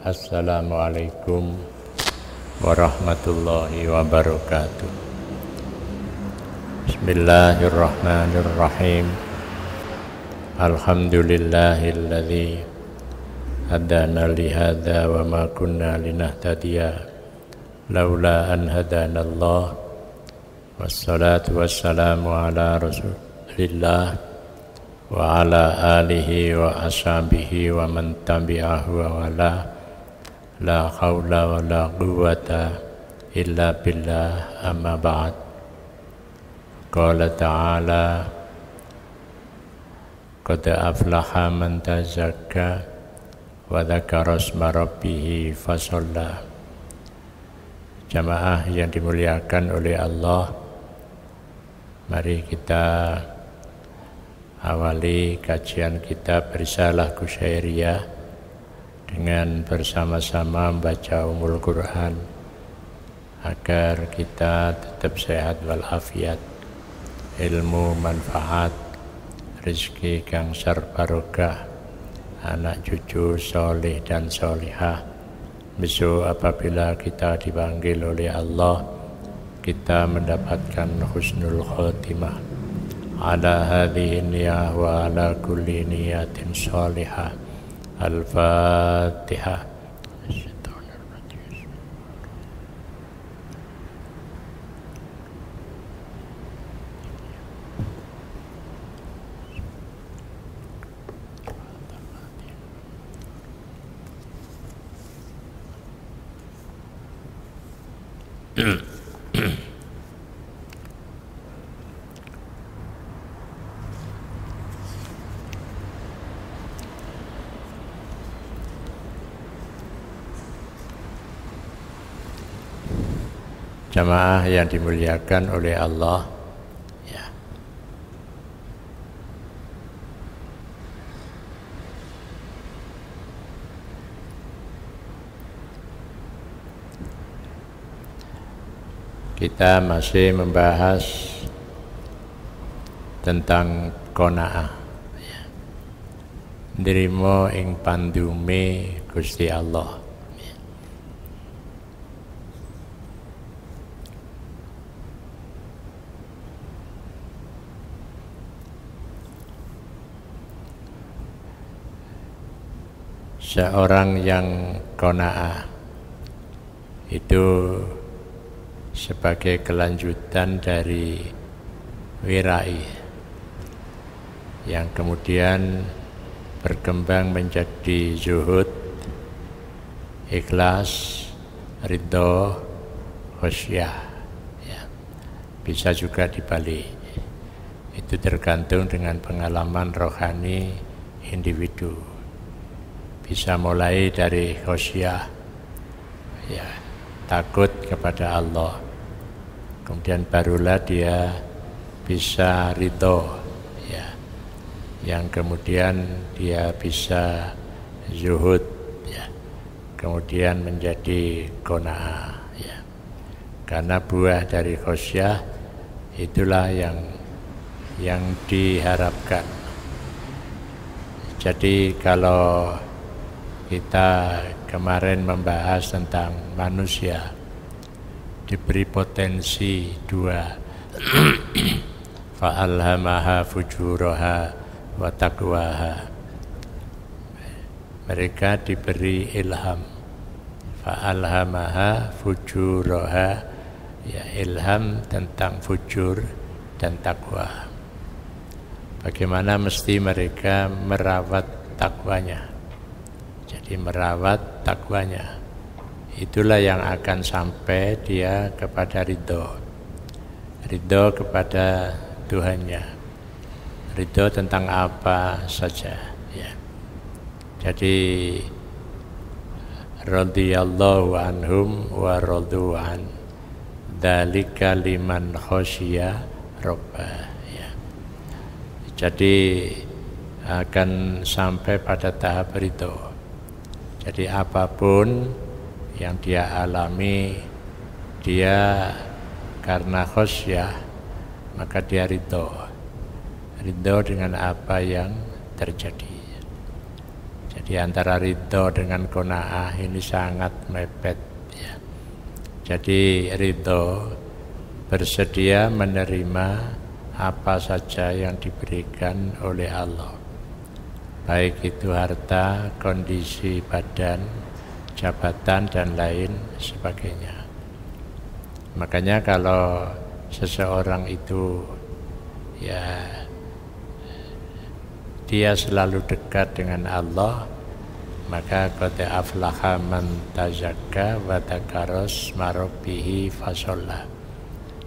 Assalamualaikum warahmatullahi wabarakatuh. Bismillahirrahmanirrahim. Alhamdulillahilladzi hadana lihada wa ma kunna linahtadiya laula an hadanallah. Wassalatu wassalamu ala rasulillah wa ala alihi wa ashabihi wa man tabi'ahu wa wala. La haula wa la quwwata illa billah, amma ba'd. Qala ta'ala qad aflaha man tazakka wa dzakara isma rabbih fasalla. Jamaah yang dimuliakan oleh Allah, mari kita awali kajian kitab Risalah Qusyairiyah dengan bersama-sama membaca Ummul Quran agar kita tetap sehat walafiat, ilmu manfaat, rezeki kang sarbarokah, anak cucu soleh dan solihah. Besok apabila kita dipanggil oleh Allah, kita mendapatkan husnul khotimah. Ala hadhihi niyah wa ala kulli niyatin solihah. Al-Fatihah. Jamaah yang dimuliakan oleh Allah, ya. Kita masih membahas tentang qanaah, ya. Nrimo ing pandume Gusti Allah. Seorang yang qanaah itu sebagai kelanjutan dari wirai yang kemudian berkembang menjadi zuhud, ikhlas, ridho, khosyah, ya. Bisa juga dibalik. Itu tergantung dengan pengalaman rohani individu. Bisa mulai dari khosyah, ya, takut kepada Allah, kemudian barulah dia bisa ridho, ya, yang kemudian dia bisa zuhud, ya, kemudian menjadi qanaah, ya. Karena buah dari khosyah itulah yang diharapkan. Jadi kalau kita kemarin membahas tentang manusia diberi potensi dua, fa'alhamaha fujuraha wa taqwaha. Mereka diberi ilham, fa'alhamaha fujuraha, ya, ilham tentang fujur dan takwa. Bagaimana mesti mereka merawat takwanya. Jadi merawat takwanya, itulah yang akan sampai dia kepada ridho kepada Tuhannya, ridho tentang apa saja, ya. Jadi radhiyallahu anhum wa radu an, dzalika liman khosyiya rabbah, ya. Jadi akan sampai pada tahap ridho. Jadi apapun yang dia alami, dia karena khosyah, maka dia ridho dengan apa yang terjadi. Jadi antara ridho dengan qanaah ini sangat mepet ya. Jadi ridho bersedia menerima apa saja yang diberikan oleh Allah, baik itu harta, kondisi badan, jabatan dan lain sebagainya. Makanya kalau seseorang itu ya dia selalu dekat dengan Allah, maka qad aflaha man tazakka wa dzakara isma rabbih fasholla.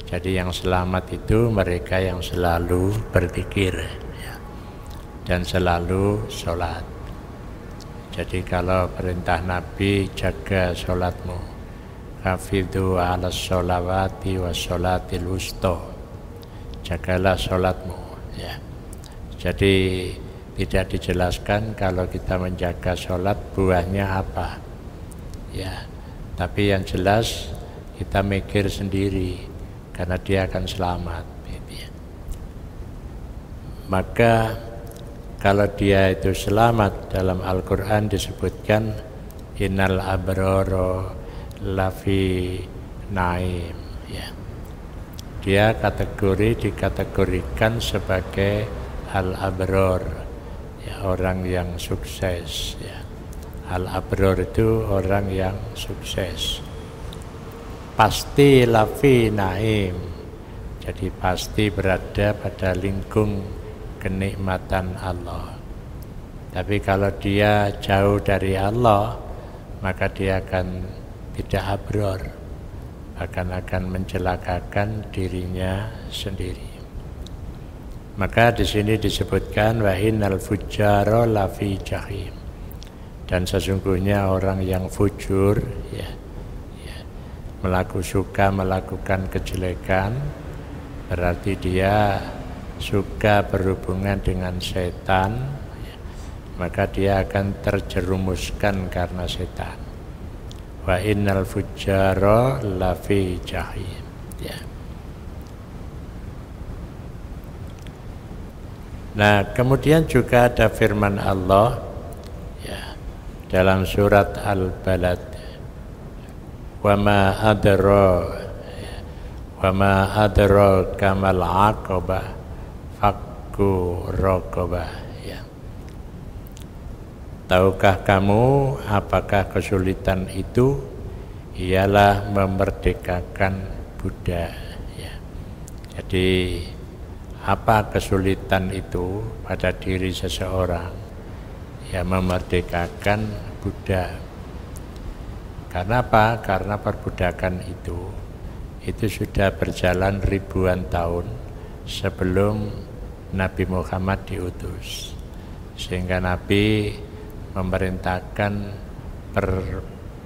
Jadi yang selamat itu mereka yang selalu berzikir ya, dan selalu sholat. Jadi kalau perintah Nabi, jaga sholatmu, hafidhu ala sholawati wa sholatil wusta, jagalah sholatmu ya. Jadi tidak dijelaskan kalau kita menjaga sholat buahnya apa ya, tapi yang jelas kita mikir sendiri karena dia akan selamat gitu ya. Maka kalau dia itu selamat, dalam Al-Quran disebutkan innal abrara lafi naim ya. Dia dikategorikan sebagai al-abror ya, orang yang sukses ya. Al-abror itu orang yang sukses. Pasti lafi naim, jadi pasti berada pada lingkung kenikmatan Allah. Tapi kalau dia jauh dari Allah, maka dia akan tidak abror, akan mencelakakan dirinya sendiri. Maka di sini disebutkan wa innal fujjara lafi jahim, dan sesungguhnya orang yang fujur ya, suka melakukan kejelekan, berarti dia suka berhubungan dengan setan ya, maka dia akan terjerumuskan karena setan. Wa innal fujjara lafi jahim ya. Nah, kemudian juga ada firman Allah ya, dalam surat Al-Balad, wa ma adra kamal aqabah fakku raqabah ya. Tahukah kamu apakah kesulitan itu? Ialah memerdekakan budak ya. Jadi apa kesulitan itu pada diri seseorang? Ya, memerdekakan budak. Karena apa? Karena perbudakan itu sudah berjalan ribuan tahun sebelum Nabi Muhammad diutus. Sehingga Nabi memerintahkan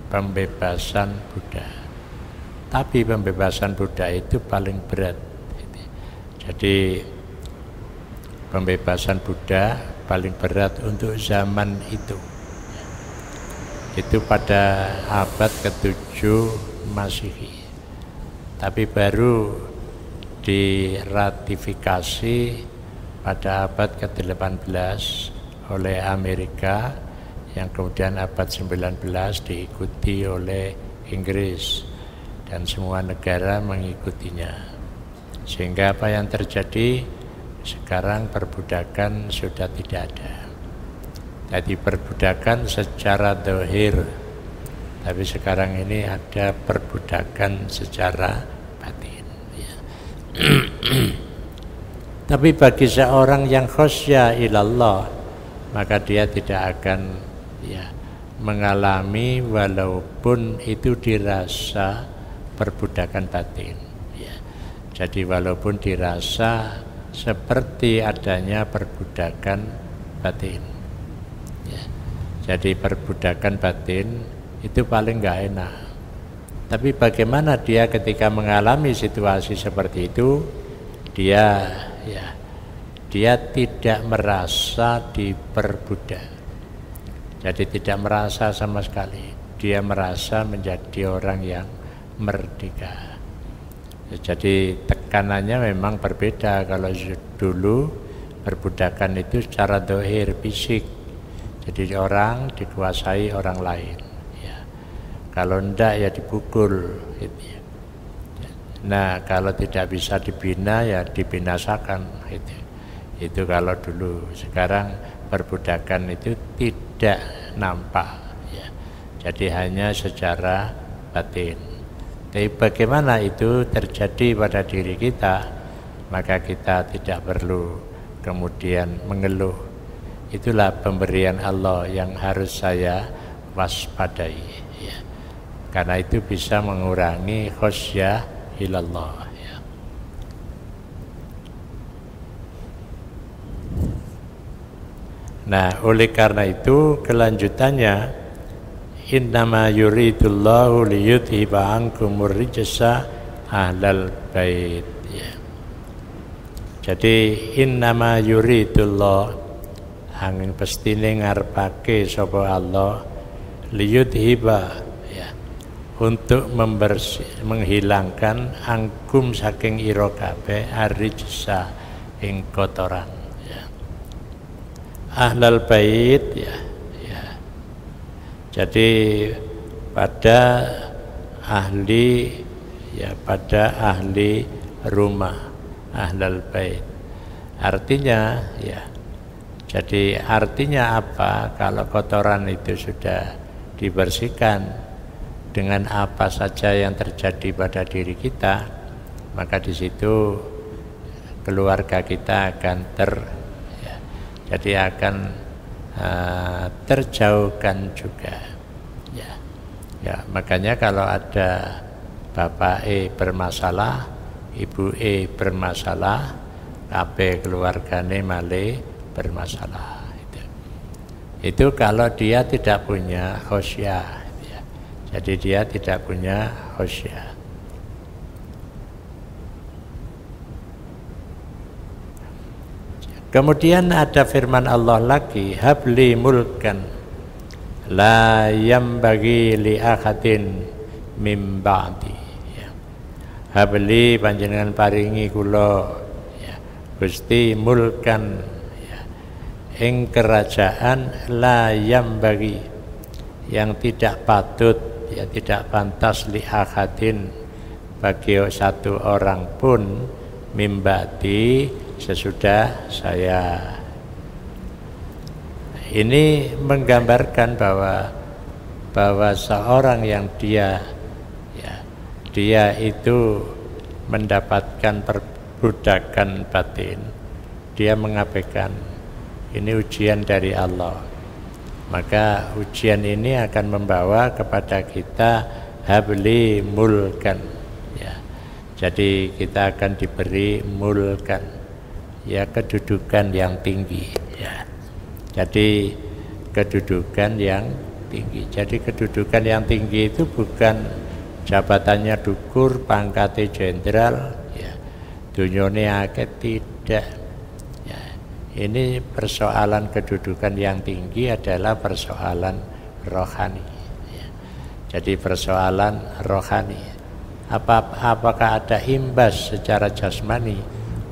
pembebasan budak. Tapi pembebasan budak itu paling berat. Jadi pembebasan budak paling berat untuk zaman itu. Itu pada abad ke-7 Masehi. Tapi baru diratifikasi pada abad ke-18 oleh Amerika, yang kemudian abad 19 diikuti oleh Inggris, dan semua negara mengikutinya. Sehingga apa yang terjadi sekarang, perbudakan sudah tidak ada. Jadi perbudakan secara zahir, tapi sekarang ini ada perbudakan secara batin ya. Tapi bagi seorang yang khosya ilallah, maka dia tidak akan ya mengalami walaupun itu dirasa perbudakan batin. Jadi walaupun dirasa seperti adanya perbudakan batin ya. Jadi perbudakan batin itu paling enggak enak. Tapi bagaimana dia ketika mengalami situasi seperti itu, dia tidak merasa diperbudak. Jadi tidak merasa sama sekali. Dia merasa menjadi orang yang merdeka. Jadi tekanannya memang berbeda. Kalau dulu perbudakan itu secara zahir fisik, Jadi orang dikuasai orang lain. Ya. Kalau enggak ya dipukul. Gitu ya. Nah kalau tidak bisa dibina ya dibinasakan. Gitu. Itu kalau dulu. Sekarang perbudakan itu tidak nampak. Ya. Jadi hanya secara batin. Tapi bagaimana itu terjadi pada diri kita, maka kita tidak perlu kemudian mengeluh. Itulah pemberian Allah yang harus saya waspadai. Ya. Karena itu bisa mengurangi khosyah ilallah. Ya. Nah, oleh karena itu kelanjutannya, innama yuridullahu liyudhiba ankumur rijsa ahlal bait. Ya. Jadi innama yuridullah angin pestine ngarepake sapa Allah liyudhiba, ya, untuk menghilangkan angkum saking ira kabeh arijsa ing kotoran, ya. Ahlal bait, ya. Jadi pada ahli, ya, pada ahli rumah, ahlal bait. Artinya, ya. Jadi artinya apa? Kalau kotoran itu sudah dibersihkan dengan apa saja yang terjadi pada diri kita, maka di situ keluarga kita akan jadi akan terjauhkan juga. Ya. Ya, makanya kalau ada bapak bermasalah, ibu bermasalah, kabeh keluargane malih bermasalah. Itu kalau dia tidak punya khosyah, ya. Jadi dia tidak punya khosyah. Kemudian ada firman Allah lagi, habli mulkan la yambagi li ahadin mim ba'di. Ya. Habli panjenengan paringi kula, ya, Gusti mulkan, ing kerajaan la yambagi, yang tidak patut, ya, tidak pantas li ahadin bagi satu orang pun mimbati sesudah saya. Ini menggambarkan bahwa seorang yang dia itu mendapatkan perbudakan batin, dia mengabaikan. Ini ujian dari Allah. Maka ujian ini akan membawa kepada kita habli mulkan, ya. Jadi kita akan diberi mulkan, ya, kedudukan yang tinggi, ya. Jadi kedudukan yang tinggi. Jadi kedudukan yang tinggi itu bukan jabatannya dukur, pangkatnya jenderal, ya, dunyone akeh, tidak. Ini persoalan kedudukan yang tinggi adalah persoalan rohani, ya. Jadi persoalan rohani. Apakah ada imbas secara jasmani?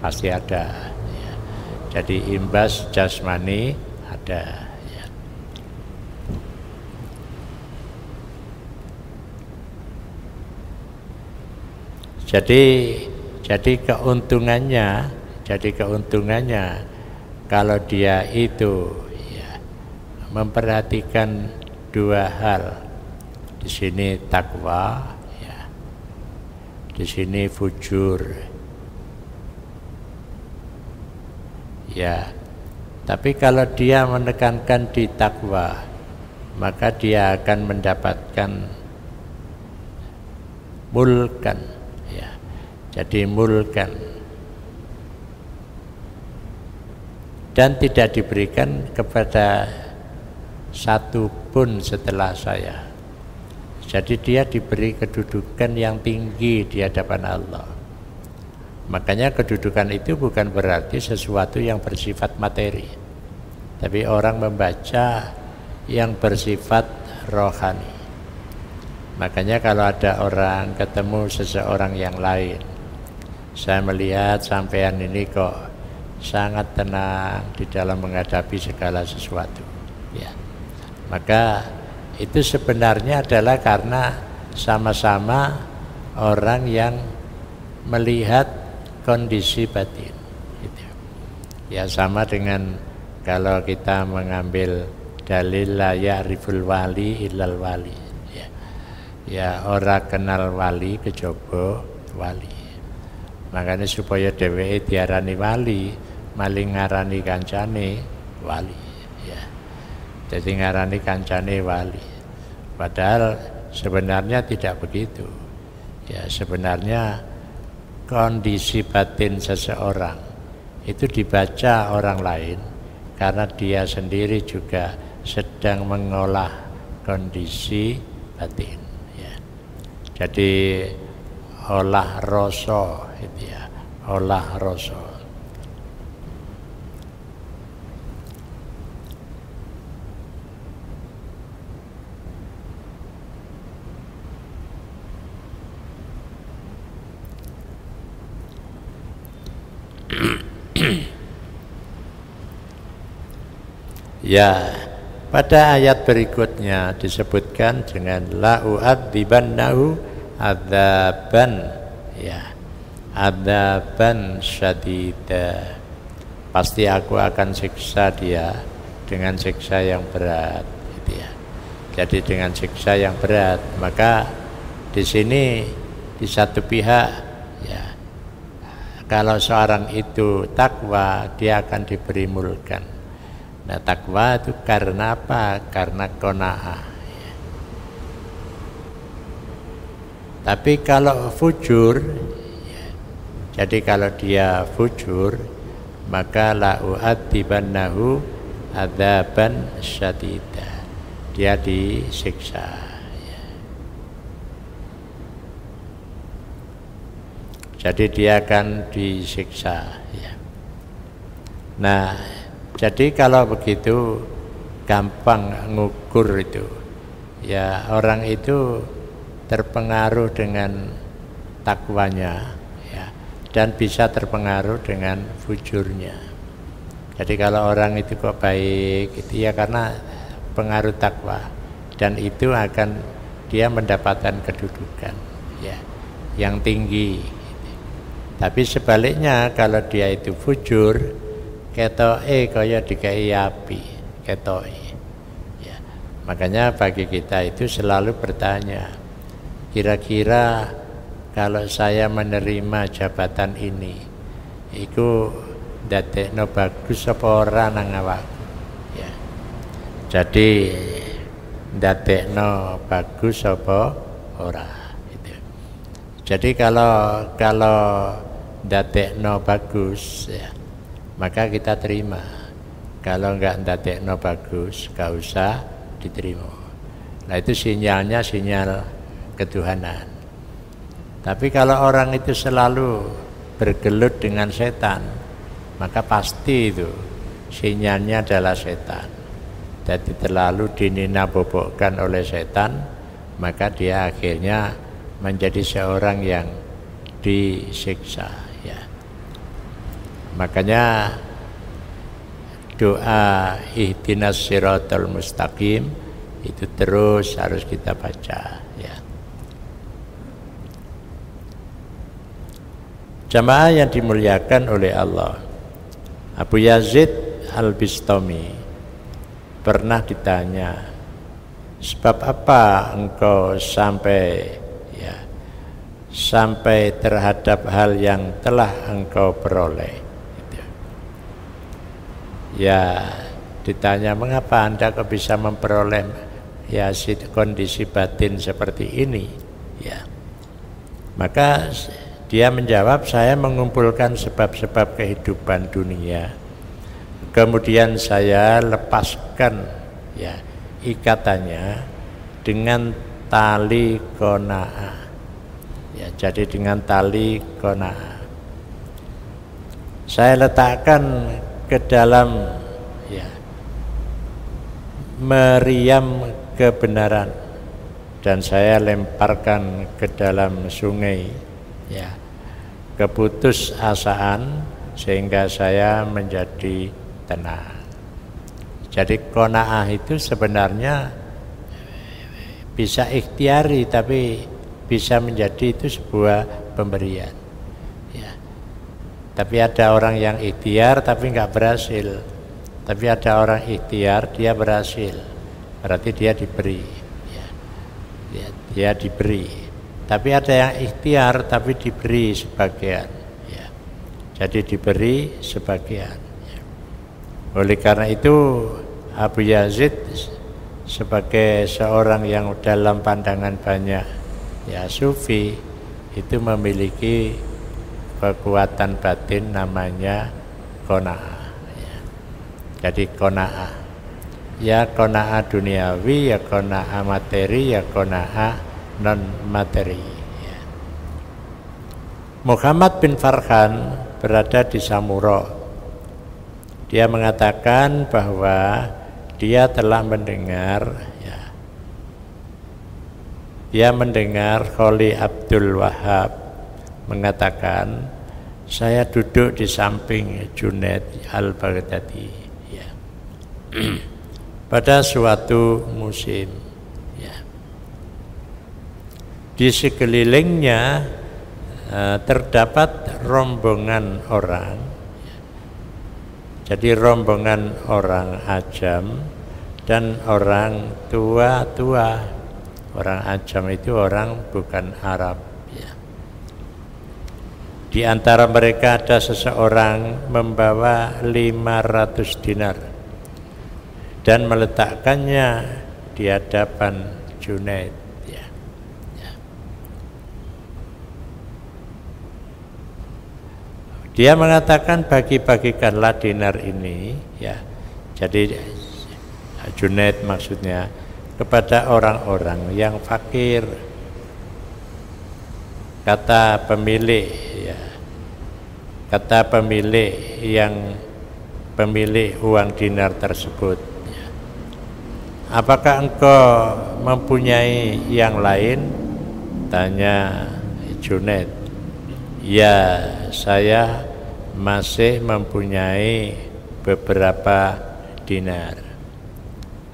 Pasti ada, ya. Jadi imbas jasmani ada, ya. Jadi keuntungannya kalau dia itu, ya, memperhatikan dua hal. Di sini takwa, ya. Di sini fujur. Ya. Tapi kalau dia menekankan di takwa, maka dia akan mendapatkan mulkan, ya. Jadi mulkan. Dan tidak diberikan kepada satu pun setelah saya. Jadi dia diberi kedudukan yang tinggi di hadapan Allah. Makanya kedudukan itu bukan berarti sesuatu yang bersifat materi, tapi orang membaca yang bersifat rohani. Makanya kalau ada orang ketemu seseorang yang lain, saya melihat sampean ini kok sangat tenang di dalam menghadapi segala sesuatu, ya. Maka itu sebenarnya adalah karena sama-sama orang yang melihat kondisi batin gitu. Ya sama dengan kalau kita mengambil dalil la ya'riful wali illal wali, ya ora kenal wali kejaba wali. Makanya supaya dheweke diarani wali, maling ngarani kancane wali, ya. Jadi ngarani kancane wali. Padahal sebenarnya tidak begitu. Ya, sebenarnya kondisi batin seseorang itu dibaca orang lain karena dia sendiri juga sedang mengolah kondisi batin, ya. Jadi olah rasa itu ya, olah rasa. Ya, pada ayat berikutnya disebutkan dengan la u'adzibannahu adzaban, ya, adzaban syadida. Pasti aku akan siksa dia dengan siksa yang berat, gitu ya. Jadi dengan siksa yang berat. Maka di sini di satu pihak, ya, kalau seorang itu takwa, dia akan diberi mulkan. Nah, takwa itu karena apa? Karena qanaah, ya. Tapi kalau fujur, ya, jadi kalau dia fujur, maka la u'adzibannahu adzaban syadida. Dia disiksa, ya. Jadi dia akan disiksa, ya. Nah, jadi kalau begitu gampang ngukur itu, ya, orang itu terpengaruh dengan takwanya, ya, dan bisa terpengaruh dengan fujurnya. Jadi kalau orang itu kok baik, itu ya karena pengaruh takwa, dan itu akan dia mendapatkan kedudukan, ya, yang tinggi. Tapi sebaliknya kalau dia itu fujur, ketoke kaya dikai api, ketoke, ya. Makanya bagi kita itu selalu bertanya, kira-kira kalau saya menerima jabatan ini, iku ndadekno bagus apa ora nang awakku, ya. Jadi ndadekno bagus apa ora, gitu. Jadi kalau ndadekno bagus, ya, maka kita terima. Kalau enggak ndadekno bagus, enggak usah diterima. Nah, itu sinyalnya sinyal ketuhanan. Tapi kalau orang itu selalu bergelut dengan setan, maka pasti itu sinyalnya adalah setan. Jadi terlalu dininabobokkan oleh setan, maka dia akhirnya menjadi seorang yang disiksa. Makanya doa ihdinas siratal mustaqim itu terus harus kita baca, ya. Jamaah yang dimuliakan oleh Allah, Abu Yazid Al-Bistami pernah ditanya, sebab apa engkau sampai terhadap hal yang telah engkau peroleh? Ya, ditanya mengapa Anda kok bisa memperoleh ya kondisi batin seperti ini, ya. Maka dia menjawab, saya mengumpulkan sebab-sebab kehidupan dunia, kemudian saya lepaskan, ya, ikatannya dengan tali qanaah, ya. Jadi dengan tali qanaah saya letakkan ke dalam, ya, meriam kebenaran, dan saya lemparkan ke dalam sungai, ya, keputusasaan, sehingga saya menjadi tenang. Jadi qanaah itu sebenarnya bisa ikhtiari, tapi bisa menjadi itu sebuah pemberian. Ya. Tapi ada orang yang ikhtiar tapi nggak berhasil. Tapi ada orang ikhtiar dia berhasil. Berarti dia diberi. Ya. Dia diberi. Tapi ada yang ikhtiar tapi diberi sebagian. Ya. Jadi diberi sebagian. Ya. Oleh karena itu Abu Yazid sebagai seorang yang dalam pandangan banyak ya sufi itu memiliki kekuatan batin namanya qanaah ya. Jadi qanaah ya, qanaah duniawi ya, qanaah materi ya, qanaah non materi ya. Muhammad bin Farhan berada di Samura. Dia mengatakan bahwa dia telah mendengar ya, dia mendengar Kholi Abdul Wahab mengatakan, saya duduk di samping Junaid al-Baghdadi ya. Pada suatu musim ya. Di sekelilingnya terdapat rombongan orang. Jadi rombongan orang ajam dan orang tua-tua. Orang ajam itu orang bukan Arab ya. Di antara mereka ada seseorang membawa 500 dinar dan meletakkannya di hadapan Junaid ya. Ya. Dia mengatakan bagi-bagikanlah dinar ini ya. Jadi Junaid maksudnya kepada orang-orang yang fakir. Kata pemilik ya. Kata pemilik yang pemilik uang dinar tersebut ya. Apakah engkau mempunyai yang lain? Tanya Junaid. Ya, saya masih mempunyai beberapa dinar.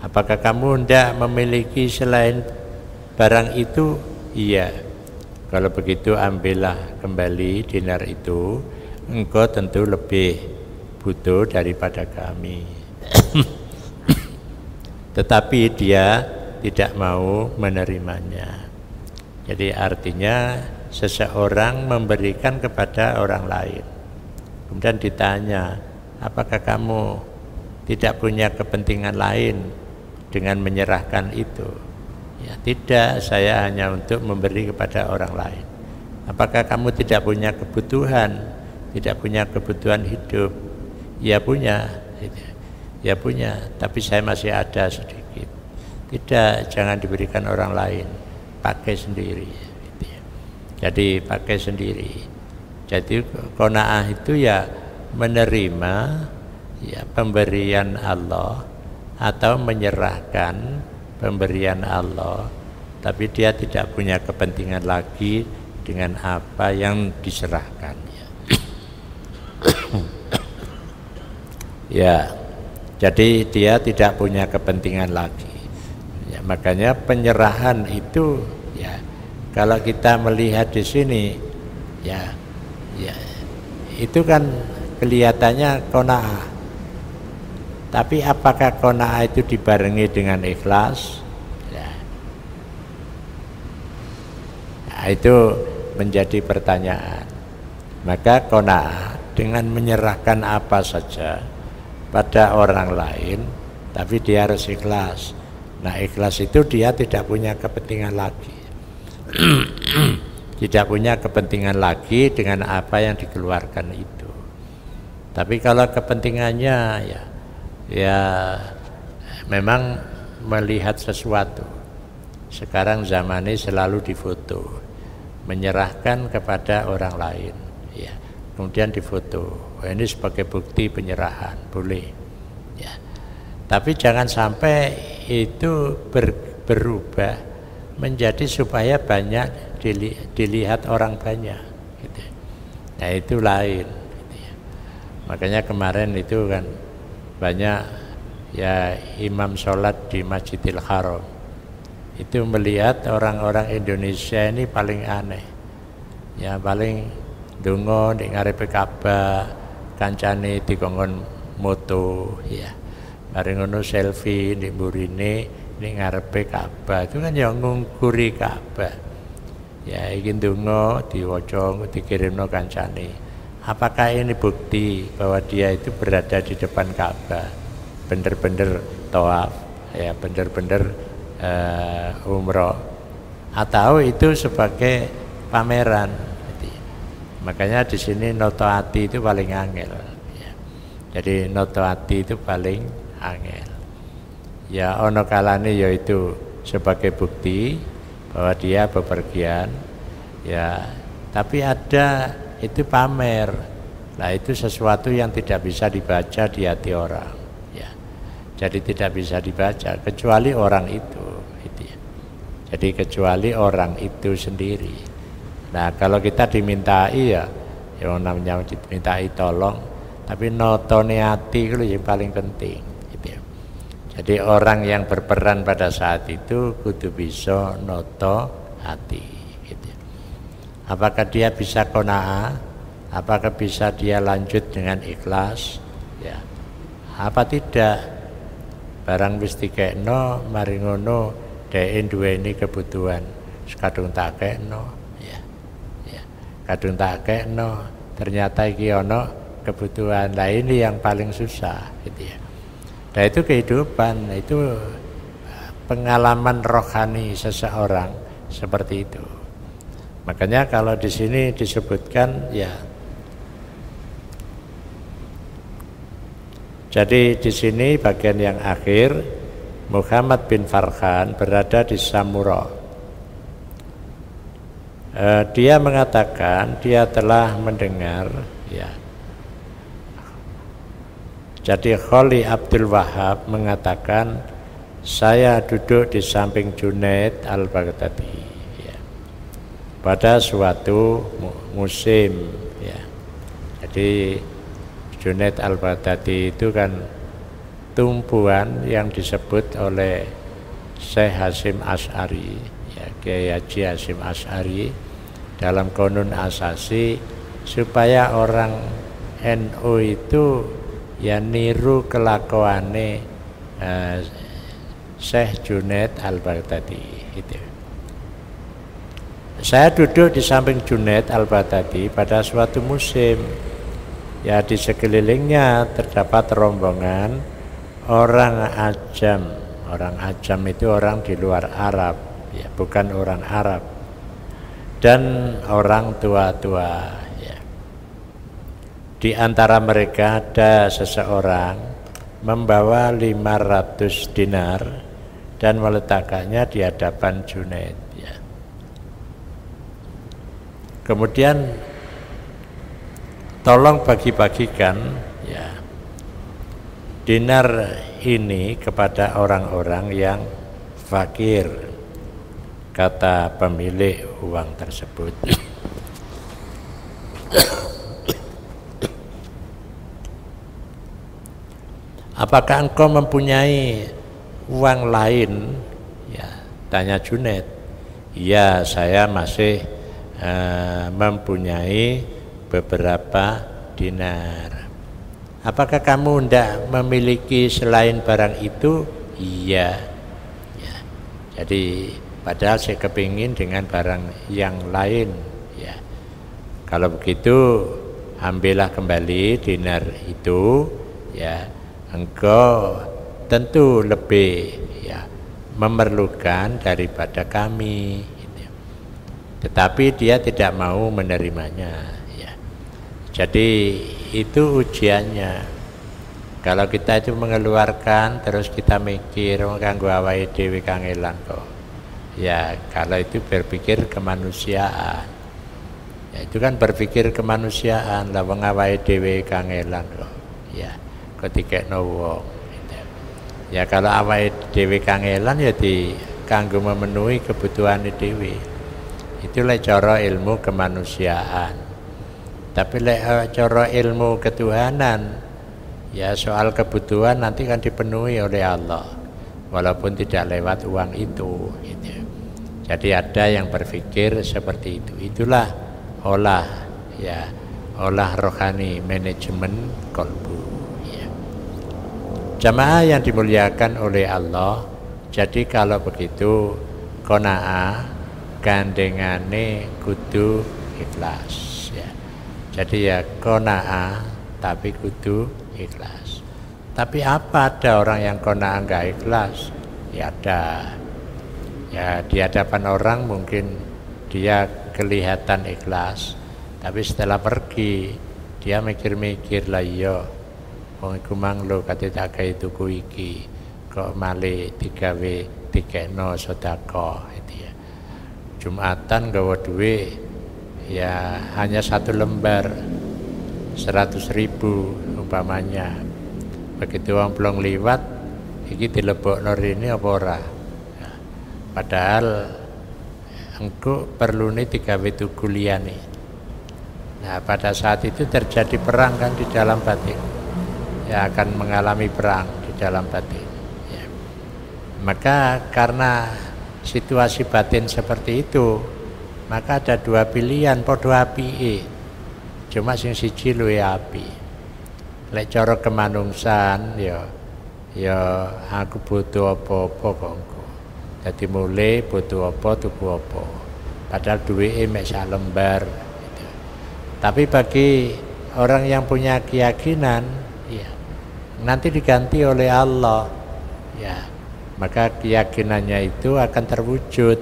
Apakah kamu tidak memiliki selain barang itu? Iya. Kalau begitu ambillah kembali dinar itu. Engkau tentu lebih butuh daripada kami. Tetapi dia tidak mau menerimanya. Jadi artinya seseorang memberikan kepada orang lain. Kemudian ditanya, apakah kamu tidak punya kepentingan lain dengan menyerahkan itu? Ya tidak, saya hanya untuk memberi kepada orang lain. Apakah kamu tidak punya kebutuhan? Tidak punya kebutuhan hidup? Ya punya. Ya punya, tapi saya masih ada sedikit. Tidak, jangan diberikan orang lain, pakai sendiri. Jadi pakai sendiri. Jadi qanaah itu ya menerima ya pemberian Allah atau menyerahkan pemberian Allah, tapi dia tidak punya kepentingan lagi dengan apa yang diserahkan ya. Ya, jadi dia tidak punya kepentingan lagi ya, makanya penyerahan itu ya, kalau kita melihat di sini ya itu kan kelihatannya qanaah. Tapi apakah qanaah itu dibarengi dengan ikhlas? Ya. Nah, itu menjadi pertanyaan. Maka qanaah dengan menyerahkan apa saja pada orang lain, tapi dia harus ikhlas. Nah, ikhlas itu dia tidak punya kepentingan lagi. Tidak punya kepentingan lagi dengan apa yang dikeluarkan itu. Tapi kalau kepentingannya ya memang melihat sesuatu. Sekarang zaman ini selalu difoto, menyerahkan kepada orang lain ya. Kemudian difoto. Ini sebagai bukti penyerahan, boleh ya. Tapi jangan sampai itu berubah menjadi supaya banyak dilihat orang banyak gitu. Nah itu lain gitu ya. Makanya kemarin itu kan banyak ya imam sholat di Masjidil Haram, itu melihat orang-orang Indonesia ini paling aneh, ya paling donga di ngarepe Ka'bah, kancane dikongkon moto, ya bareng ngono selfie di burine di ngarepe Ka'bah, itu kan yang ngungkuri Ka'bah, ya ingin donga diwaca dikirimno kancane. Apakah ini bukti bahwa dia itu berada di depan Ka'bah, bener-bener tawaf, ya bener-bener umroh, atau itu sebagai pameran? Makanya di sini noto ati itu paling angel, ya. Jadi noto ati itu paling angel. Ya ono kalane yaitu sebagai bukti bahwa dia bepergian, ya. Tapi ada itu pamer. Nah itu sesuatu yang tidak bisa dibaca di hati orang, ya. Jadi tidak bisa dibaca kecuali orang itu, ya. Jadi kecuali orang itu sendiri. Nah kalau kita dimintai ya yang namanya dimintai tolong, tapi notone hati itu yang paling penting, gitu ya. Jadi orang yang berperan pada saat itu kudu bisa noto hati. Apakah dia bisa qanaah? Apakah bisa dia lanjut dengan ikhlas? Ya. Apa tidak? Barang wis dikekno mari ngono dhek duweni kebutuhan, kadung tak kekno, ya. Ya. Kadung tak kekno, ternyata iki ana kebutuhan. Nah ini yang paling susah, gitu ya. Nah itu kehidupan, itu pengalaman rohani seseorang seperti itu. Makanya kalau di sini disebutkan ya, jadi di sini bagian yang akhir Muhammad bin Farhan berada di Samura. Dia mengatakan dia telah mendengar, ya. Jadi Kholi Abdul Wahab mengatakan saya duduk di samping Junaid al-Baghdadi pada suatu musim, ya. Jadi Junaid al-Baghdadi itu kan tumpuan yang disebut oleh Syekh Hasyim Asy'ari, ya, Kiai Haji Hasyim Asy'ari dalam Qonun Asasi, supaya orang NU itu ya niru kelakuane Syekh Junaid al-Baghdadi itu. Saya duduk di samping Junaid al-Baghdadi pada suatu musim. Ya di sekelilingnya terdapat rombongan orang Ajam. Orang Ajam itu orang di luar Arab, ya, bukan orang Arab. Dan orang tua-tua, ya. Di antara mereka ada seseorang membawa 500 dinar dan meletakkannya di hadapan Junaid. Kemudian tolong bagi-bagikan, ya, dinar ini kepada orang-orang yang fakir, kata pemilik uang tersebut. Apakah engkau mempunyai uang lain? Ya, tanya Junaid. Ya, saya masih mempunyai beberapa dinar. Apakah kamu tidak memiliki selain barang itu? Iya, ya. Jadi padahal saya kepingin dengan barang yang lain, ya. Kalau begitu ambillah kembali dinar itu, ya. Engkau tentu lebih, ya, memerlukan daripada kami. Tetapi dia tidak mau menerimanya, ya. Jadi itu ujiannya. Kalau kita itu mengeluarkan terus kita mikir kanggo awake dhewe kangelan kok. Ya kalau itu berpikir kemanusiaan, ya itu kan berpikir kemanusiaan lah, wong awake dhewe kangelan kok. Ya kok dikekno wong. Ya kalau awake dhewe kangelan ya di kanggo memenuhi kebutuhan dhewe. Itulah cara ilmu kemanusiaan. Tapi cara ilmu ketuhanan Ya soal kebutuhan nanti kan dipenuhi oleh Allah, walaupun tidak lewat uang itu gitu. Jadi ada yang berpikir seperti itu. Itulah olah rohani, manajemen kolbu ya. Jamaah yang dimuliakan oleh Allah, jadi kalau begitu qanaah gandengane kudu ikhlas ya. Jadi ya qanaah tapi kudu ikhlas. Tapi apa ada orang yang qanaah enggak ikhlas? Ya ada. Ya di hadapan orang mungkin dia kelihatan ikhlas, tapi setelah pergi dia mikir-mikir lah iya wong iku mang lho kate tak gawe tuku iki kok malih digawe dikekno sedekah itu ya. Jumatan gawa duit ya hanya 1 lembar 100.000 umpamanya. Begitu wong blong liwat iki dilebokno rene apa ora? Padahal engkau perlu nih digawe tuku liyane. Nah pada saat itu terjadi perang kan di dalam batin, ya akan mengalami perang di dalam batin ya. Maka karena situasi batin seperti itu, maka ada 2 pilihan podo apike, cuma sing siji luwe api. Lek cara kemanungsan ya aku butuh apa-apa kok. Jadi mulai butuh apa, tuku apa. Padahal duitnya mek 1 lembar gitu. Tapi bagi orang yang punya keyakinan ya, nanti diganti oleh Allah ya, maka keyakinannya itu akan terwujud,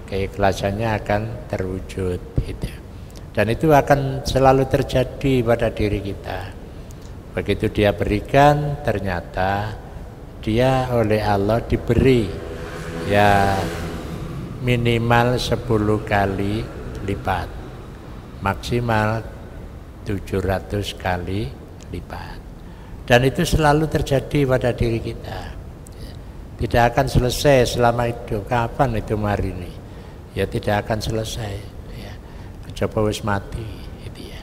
keikhlasannya akan terwujud gitu. Dan itu akan selalu terjadi pada diri kita. Begitu dia berikan, ternyata dia oleh Allah diberi ya minimal 10 kali lipat, maksimal 700 kali lipat. Dan itu selalu terjadi pada diri kita. Tidak akan selesai selama hidup. Kapan itu hari ini? Ya tidak akan selesai ya. Kejaba wis mati itu ya.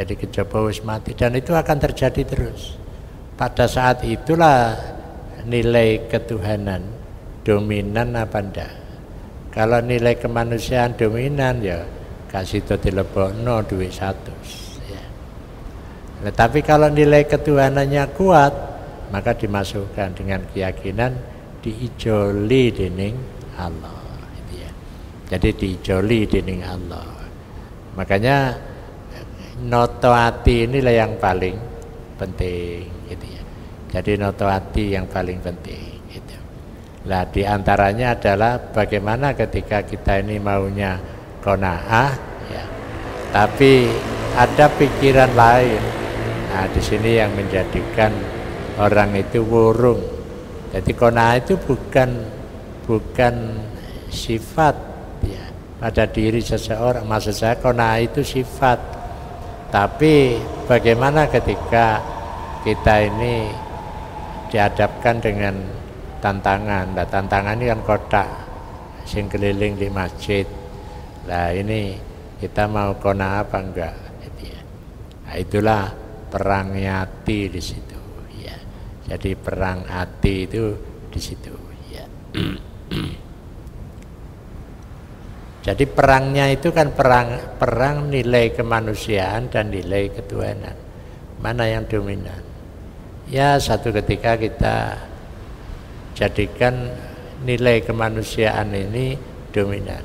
Jadi kejaba wis mati dan itu akan terjadi terus. Pada saat itulah nilai ketuhanan dominan apa ndak? Kalau nilai kemanusiaan dominan ya kasih itu dilebokno duit 100 ya. Nah, tapi kalau nilai ketuhanannya kuat maka dimasukkan dengan keyakinan diijoli dening Allah gitu ya. Jadi diijoli dening Allah. Makanya noto ati inilah yang paling penting gitu ya. Jadi noto ati yang paling penting. Nah diantaranya adalah bagaimana ketika kita ini maunya qanaah ya, tapi ada pikiran lain. Nah di sini yang menjadikan orang itu wurung. Jadi qanaah itu bukan sifat ya pada diri seseorang. Maksud saya qanaah itu sifat. Tapi bagaimana ketika kita ini dihadapkan dengan tantangan. Nah, tantangan ini kan kotak sing keliling di masjid. Nah ini kita mau qanaah apa enggak? Gitu ya. Nah, itulah perang hati di situ. Ya. Jadi perang hati itu di situ. Ya. Jadi perangnya itu kan perang nilai kemanusiaan dan nilai ketuhanan. Mana yang dominan? Ya satu ketika kita jadikan nilai kemanusiaan ini dominan.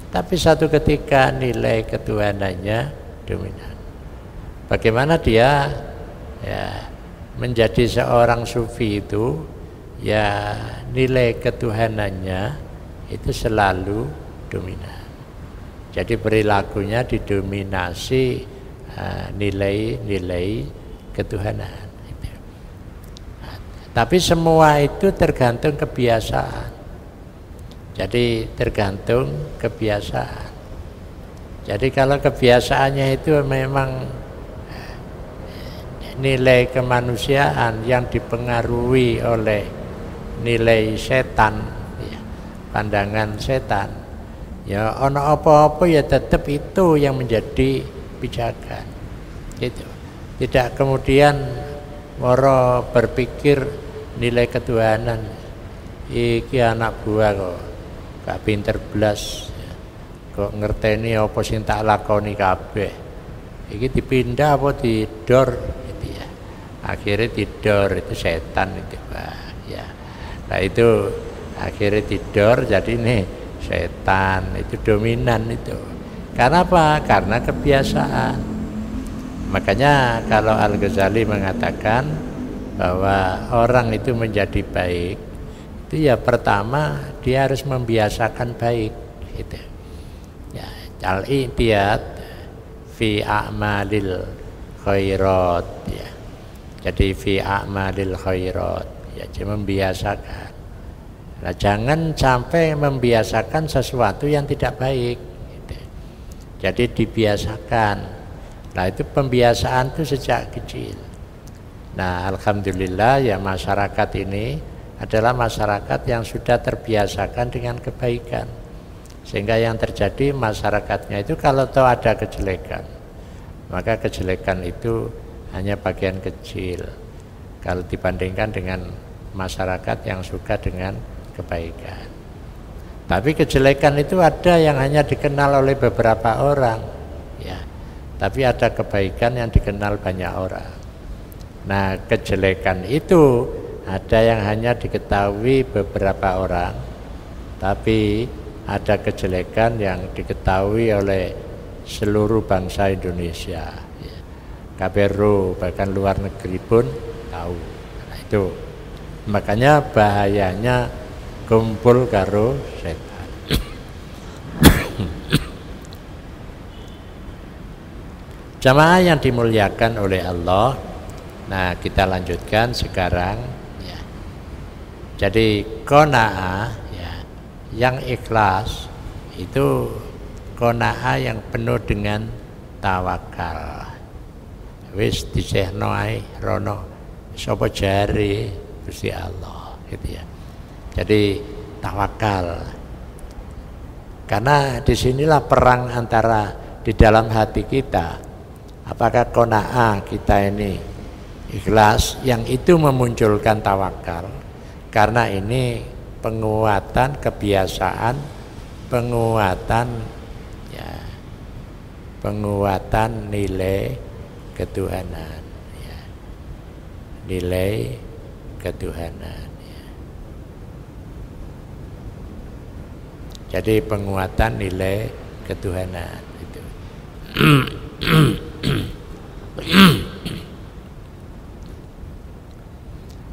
Tapi satu ketika nilai ketuhanannya dominan. Bagaimana dia ya menjadi seorang sufi itu ya nilai ketuhanannya itu selalu dominan. Jadi perilakunya didominasi nilai-nilai ketuhanan. Tapi semua itu tergantung kebiasaan. Jadi tergantung kebiasaan. Jadi kalau kebiasaannya itu memang nilai kemanusiaan yang dipengaruhi oleh nilai setan, ya, pandangan setan, ya ono apa-apa ya tetap itu yang menjadi pijakan. Gitu. Tidak kemudian Moro berpikir nilai ketuhanan, iki anak buah kok gak pinter blas, kok ngerteni apa sing tak lakoni kabeh, iki dipindah apa didor gitu ya. Akhirnya didor, itu setan itu Pak ya. Nah itu akhirnya didor, jadi nih setan itu dominan itu. Karena apa? Karena kebiasaan. Makanya kalau Al-Ghazali mengatakan bahwa orang itu menjadi baik, itu ya pertama dia harus membiasakan baik gitu. Ya, al-i'tiyad fi a'malil khairat ya. Jadi fi a'malil khairat ya, membiasakan. Nah, jangan sampai membiasakan sesuatu yang tidak baik gitu. Jadi dibiasakan. Nah, itu pembiasaan itu sejak kecil. Nah, alhamdulillah ya masyarakat ini adalah masyarakat yang sudah terbiasakan dengan kebaikan. Sehingga yang terjadi masyarakatnya itu kalau tahu ada kejelekan, maka kejelekan itu hanya bagian kecil kalau dibandingkan dengan masyarakat yang suka dengan kebaikan. Tapi kejelekan itu ada yang hanya dikenal oleh beberapa orang ya. Tapi ada kebaikan yang dikenal banyak orang. Nah, kejelekan itu ada yang hanya diketahui beberapa orang, tapi ada kejelekan yang diketahui oleh seluruh bangsa Indonesia ya. KBRI bahkan luar negeri pun tahu. Nah, itu makanya bahayanya kumpul karo setan. Jamaah yang dimuliakan oleh Allah. Nah, kita lanjutkan sekarang ya. Jadi qanaah ya, yang ikhlas itu qanaah yang penuh dengan tawakal. Wis disehno ae rono sapa jare Gusti Allah gitu ya. Jadi tawakal. Karena disinilah perang antara di dalam hati kita. Apakah qanaah kita ini ikhlas, yang itu memunculkan tawakal. Karena ini penguatan kebiasaan, penguatan ya, penguatan nilai ketuhanan ya. Nilai ketuhanan ya. Jadi penguatan nilai ketuhanan itu.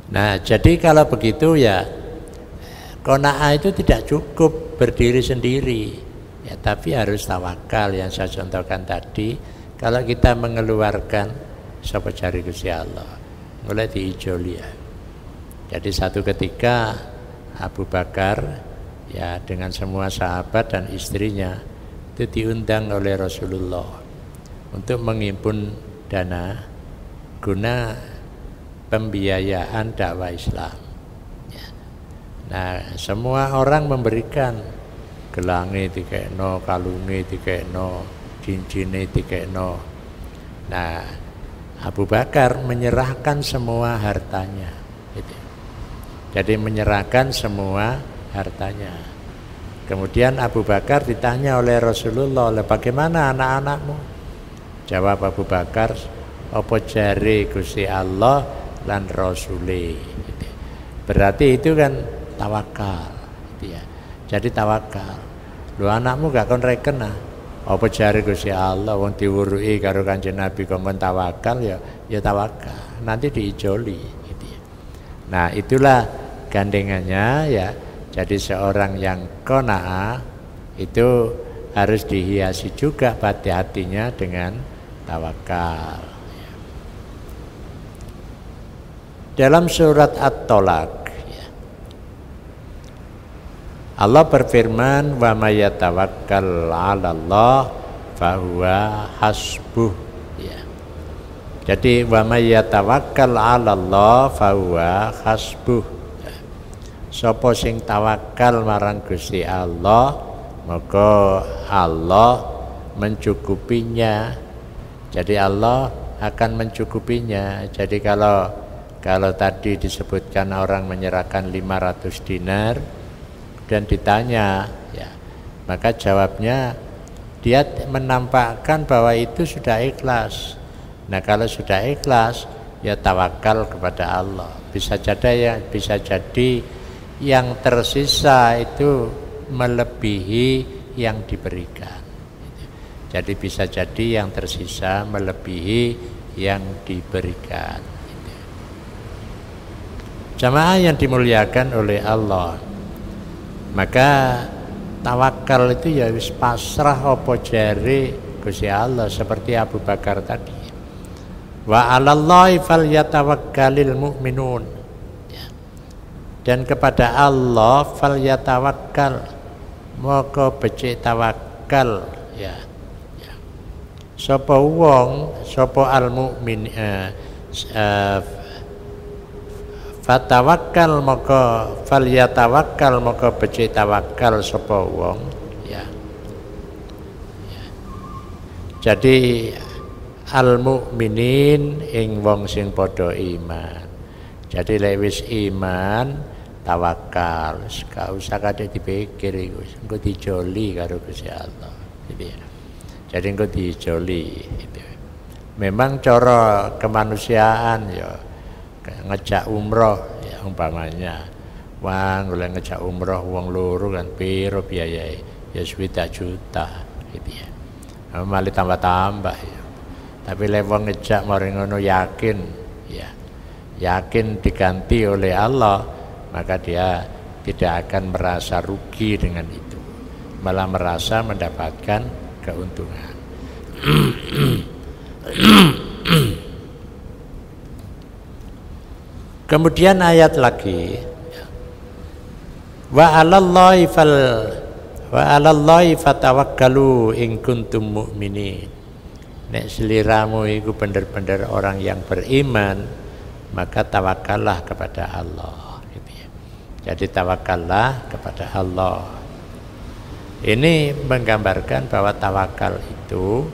Nah, jadi kalau begitu ya qanaah itu tidak cukup berdiri sendiri ya, tapi harus tawakal yang saya contohkan tadi. Kalau kita mengeluarkan sapa jari Gusti Allah, mulai diijoli ya. Jadi satu ketika Abu Bakar ya dengan semua sahabat dan istrinya itu diundang oleh Rasulullah untuk menghimpun dana guna pembiayaan dakwah Islam ya. Nah, semua orang memberikan gelange dikekno, kalunge dikekno, cincine dikekno. Nah, Abu Bakar menyerahkan semua hartanya gitu. Jadi menyerahkan semua hartanya. Kemudian Abu Bakar ditanya oleh Rasulullah, bagaimana anak-anakmu? Jawab Abu Bakar, apa jare Gusti Allah lan Rasule gitu. Berarti itu kan tawakal gitu ya. Jadi tawakal. Lu anakmu gak kon reken ah. Apa jare Gusti Allah wong diwuruki karo Kanjeng Nabi kon tawakal ya tawakal. Nanti diijoli gitu ya. Nah, itulah gandengannya ya. Jadi seorang yang qanaah itu harus dihiasi juga hati-hatinya dengan tawakal. Dalam surat At-Tolak ya, Allah berfirman, wa may yatawakkal 'alallah fahuwa hasbuh ya. Jadi wa may yatawakkal 'alallah fahuwa hasbuh. Sapa sing tawakal marang Gusti Allah, maka Allah mencukupinya. Jadi Allah akan mencukupinya. Jadi kalau Kalau tadi disebutkan orang menyerahkan 500 dinar dan ditanya, ya, maka jawabnya dia menampakkan bahwa itu sudah ikhlas. Nah, kalau sudah ikhlas, ya tawakal kepada Allah. Bisa jadi yang tersisa itu melebihi yang diberikan. Jadi bisa jadi yang tersisa melebihi yang diberikan. Jamaah yang dimuliakan oleh Allah, maka tawakal itu ya wis pasrah apa jare Gusti Allah, seperti Abu Bakar tadi. Wa 'alallahi falyatawakkalul mu'minun. Dan kepada Allah falyatawakkal, maka becik tawakal, ya. Sapa wong, sapa al mukmin fatawakkal, maka falyatawakkal, maka becik tawakal sapa wong, ya. Jadi al mukminin ing wong sing padha iman. Jadi lek wis iman tawakal, gak usah kate dipikir iku, engko dijoli karo Gusti Allah. Jadi engko dijoli gitu. Memang cara kemanusiaan ya ngejak umroh ya umpamanya, wong golek ngejak umroh wong loro kan piro biayae, ya 20 juta gitu ya. Malah tambah-tambah ya. Tapi lek wong ngejak mari ngono yakin, ya. Yakin diganti oleh Allah, maka dia tidak akan merasa rugi dengan itu, malah merasa mendapatkan keuntungan. Kemudian ayat lagi, wa 'alallahi fatawakkalu in kuntum mu'minin. Nek seliramu iku bener-bener orang yang beriman, maka tawakallah kepada Allah gitu ya. Jadi tawakallah kepada Allah. Ini menggambarkan bahwa tawakal itu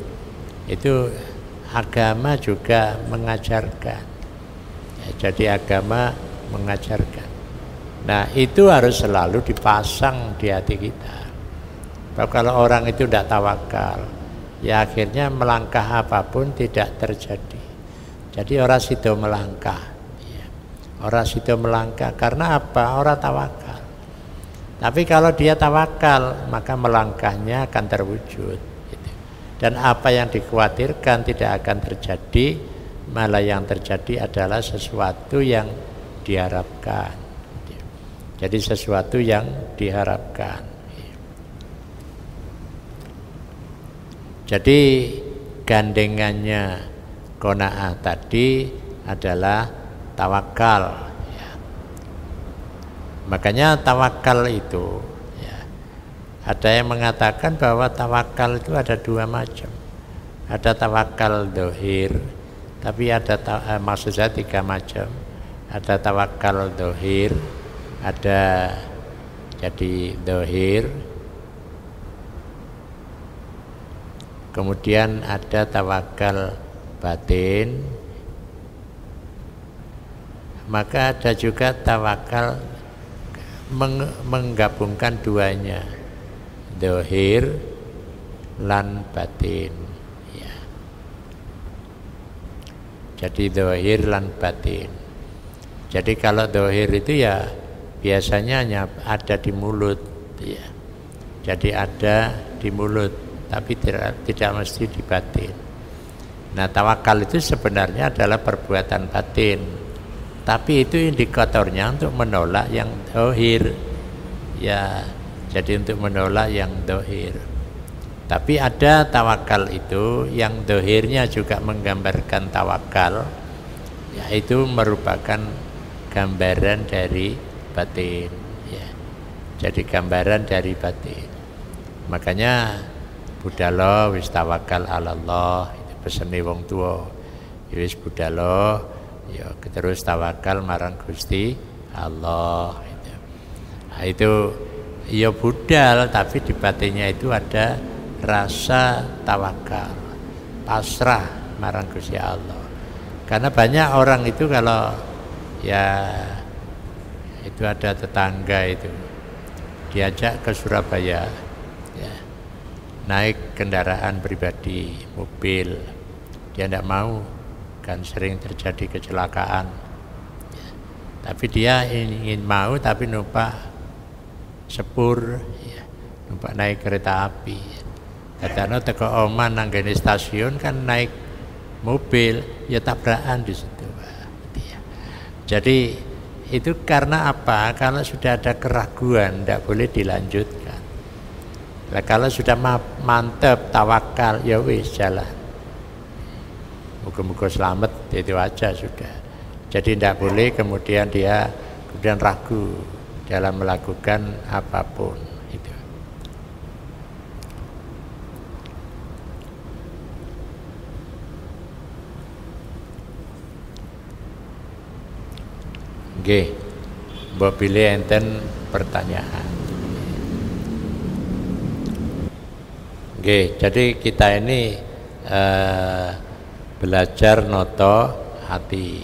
agama juga mengajarkan. Ya, jadi agama mengajarkan. Nah, itu harus selalu dipasang di hati kita. Bahwa kalau orang itu tidak tawakal, ya akhirnya melangkah apapun tidak terjadi. Jadi orang sido melangkah, ya. Orang sido melangkah karena apa? Orang tawakal. Tapi kalau dia tawakal, maka melangkahnya akan terwujud. Gitu. Dan apa yang dikhawatirkan tidak akan terjadi, malah yang terjadi adalah sesuatu yang diharapkan. Jadi sesuatu yang diharapkan. Jadi gandengannya qanaah tadi adalah tawakal, ya. Makanya tawakal itu, ya, ada yang mengatakan bahwa tawakal itu ada dua macam. Ada tawakal dohir, tapi ada maksud saya tiga macam. Ada tawakal dohir, ada jadi dohir, kemudian ada tawakal batin, maka ada juga tawakal menggabungkan duanya, dohir lan batin, ya. Jadi dohir lan batin. Jadi kalau dohir itu ya biasanya hanya ada di mulut, ya. Jadi ada di mulut, tapi tidak mesti di batin. Nah, tawakal itu sebenarnya adalah perbuatan batin, tapi itu indikatornya untuk menolak yang dohir, ya. Jadi untuk menolak yang dohir. Tapi ada tawakal itu yang dohirnya juga menggambarkan tawakal, yaitu merupakan gambaran dari batin, ya. Jadi gambaran dari batin. Makanya budhalo wis tawakal Allah, itu pesene wong tua. Wis budhalo ya terus tawakal marang Gusti Allah itu. Nah, itu ya budal, tapi di batinnya itu ada rasa tawakal, pasrah marang Gusti Allah. Karena banyak orang itu kalau ya itu ada tetangga itu diajak ke Surabaya, ya, naik kendaraan pribadi, mobil, dia tidak mau, kan sering terjadi kecelakaan, ya. Tapi dia ingin mau, tapi numpak sepur, ya, numpak naik kereta api. Katanya teko oma nanggani stasiun kan naik mobil, ya tabrakan di situ. Jadi itu karena apa? Kalau sudah ada keraguan, tidak boleh dilanjutkan. Nah, kalau sudah mantep, tawakal, ya wis jalan. Moga-moga selamat, itu aja sudah. Jadi tidak boleh kemudian dia kemudian ragu dalam melakukan apapun. Itu. Nggih, mbok pilih enten pertanyaan. Nggih, jadi kita ini belajar noto hati.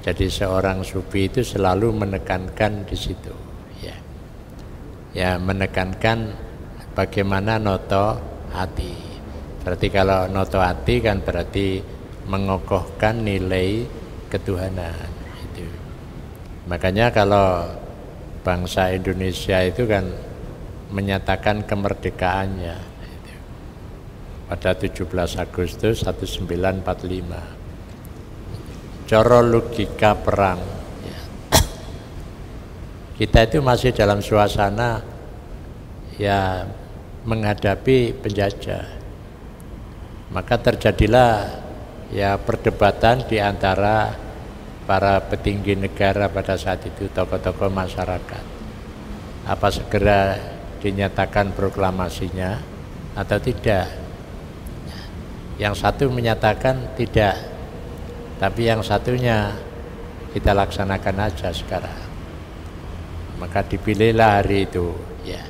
Jadi seorang sufi itu selalu menekankan di situ, ya. Ya, menekankan bagaimana noto hati. Berarti kalau noto hati kan berarti mengokohkan nilai ketuhanan. Makanya kalau bangsa Indonesia itu kan menyatakan kemerdekaannya itu, pada 17 Agustus 1945. Coro logika perang, ya. Kita itu masih dalam suasana ya menghadapi penjajah. Maka terjadilah ya perdebatan di antara para petinggi negara pada saat itu, tokoh-tokoh masyarakat. Apa segera dinyatakan proklamasinya atau tidak? Yang satu menyatakan tidak, tapi yang satunya kita laksanakan aja sekarang. Maka dipilihlah hari itu, ya,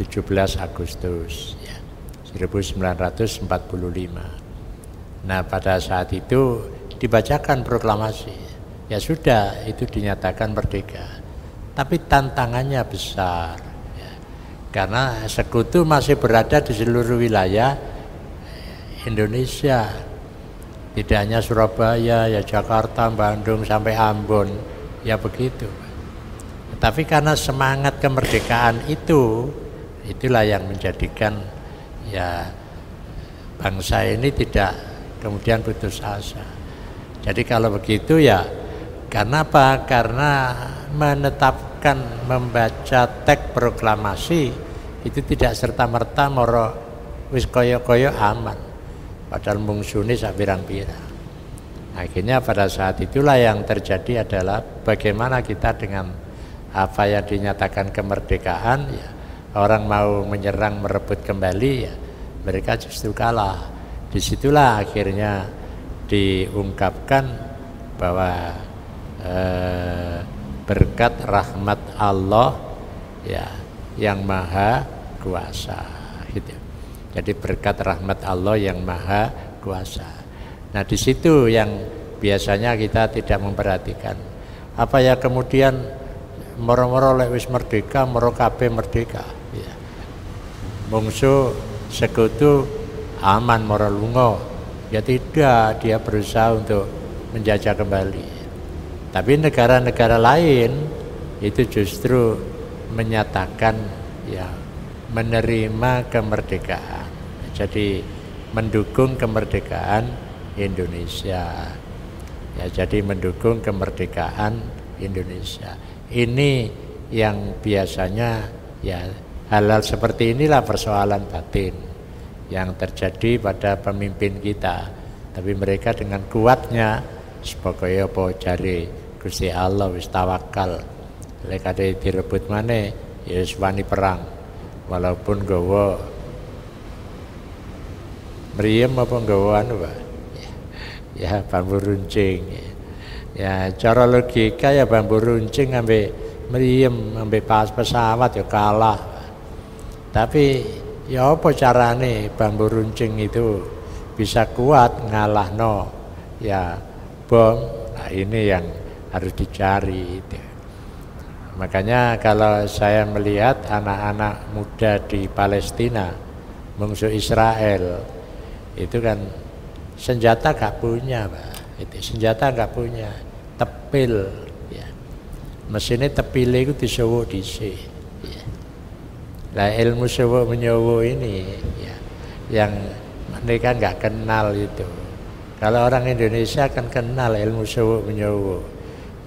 17 Agustus, ya, 1945. Nah, pada saat itu dibacakan proklamasi. Ya sudah, itu dinyatakan merdeka. Tapi tantangannya besar, ya. Karena sekutu masih berada di seluruh wilayah Indonesia. Tidak hanya Surabaya, ya Jakarta, Bandung, sampai Ambon, ya begitu. Tapi karena semangat kemerdekaan itu, itulah yang menjadikan ya bangsa ini tidak kemudian putus asa. Jadi kalau begitu ya, karena apa? Karena menetapkan membaca teks proklamasi itu tidak serta-merta moro wis koyo-koyo aman. Padahal mungsune sak pirang-pirang. Akhirnya pada saat itulah yang terjadi adalah bagaimana kita dengan apa yang dinyatakan kemerdekaan, ya, orang mau menyerang merebut kembali, ya mereka justru kalah. Disitulah akhirnya diungkapkan bahwa berkat rahmat Allah, ya, yang maha kuasa, gitu. Jadi berkat rahmat Allah yang maha kuasa. Nah, di situ yang biasanya kita tidak memperhatikan. Apa ya kemudian moro-moro lek wis merdeka, moro kabeh merdeka, ya. Mungsu sekutu aman moro lunga. Ya tidak, dia berusaha untuk menjajah kembali. Tapi negara-negara lain itu justru menyatakan ya menerima kemerdekaan. Jadi mendukung kemerdekaan Indonesia. Ya, jadi mendukung kemerdekaan Indonesia. Ini yang biasanya ya hal-hal seperti inilah persoalan batin yang terjadi pada pemimpin kita. Tapi mereka dengan kuatnya sebagai apa jari Gusti Allah wis tawakal. Lek ade direbut maneh ya wis wani perang. Walaupun nggawa mriyem apa nggawa anu, Pak. Ya bambu runcing. Ya cara logika ya bambu runcing ambek mriyem ambek pas pesawat ya kalah. Tapi ya apa carane bambu runcing itu bisa kuat ngalahno ya bom. Nah, ini yang harus dicari itu. Makanya kalau saya melihat anak-anak muda di Palestina musuh Israel itu kan senjata gak punya, Pak. Itu senjata gak punya, tepil ya. Mesinnya tepil itu disewuk dhisik ya. Lah ilmu sewuk menyewuk ini ya, yang mereka nggak kenal itu. Kalau orang Indonesia kan kenal ilmu sewuk menyewuk.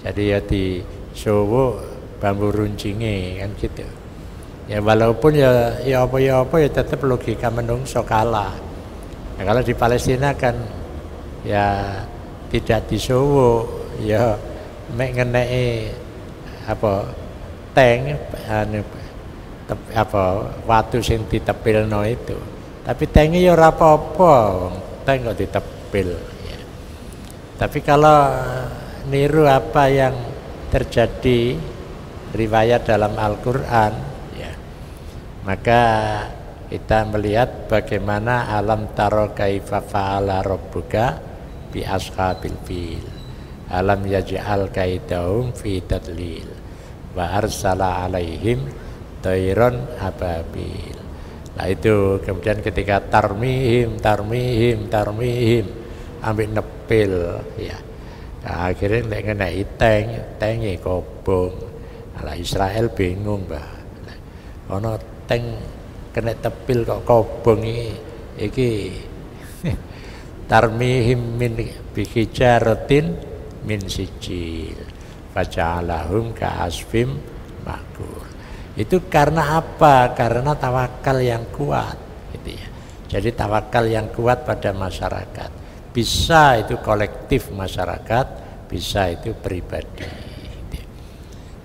Jadi ya di sewuk bambu runcinge kan gitu. Ya walaupun ya apa ya tetap logika menungso kalah. Nah, kalau di Palestina kan ya tidak disewuk, ya mek ngeneki apa tank apa watu sing ditepilno itu. Tapi tanknya ya ora apa-apa, tank kok ditepil ya. Tapi kalau niru apa yang terjadi riwayat dalam Al-Quran ya, maka kita melihat bagaimana alam taro kaifa fa'ala rabbuka bi ashabil fil alam yaj'al kaidahum fi tadlil wa arsala alaihim tayron ababil. Nah itu kemudian ketika tarmihim ambil nepil ya, nah, akhirnya nek ngenai tank kobong. Lah Israel bingung, Mbah. Ana tank kena tepil kok kobong iki tarmihim min bihijaratin min sijil faja'alahum ka'asfim makur. Itu karena apa? Karena tawakal yang kuat gitu ya. Jadi tawakal yang kuat pada masyarakat. Bisa itu kolektif masyarakat, bisa itu pribadi.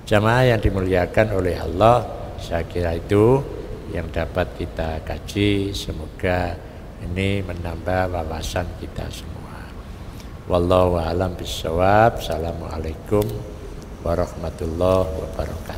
Jamaah yang dimuliakan oleh Allah, saya kira itu yang dapat kita kaji. Semoga ini menambah wawasan kita semua. Wallahu a'lam bishawab. Assalamualaikum warahmatullahi wabarakatuh.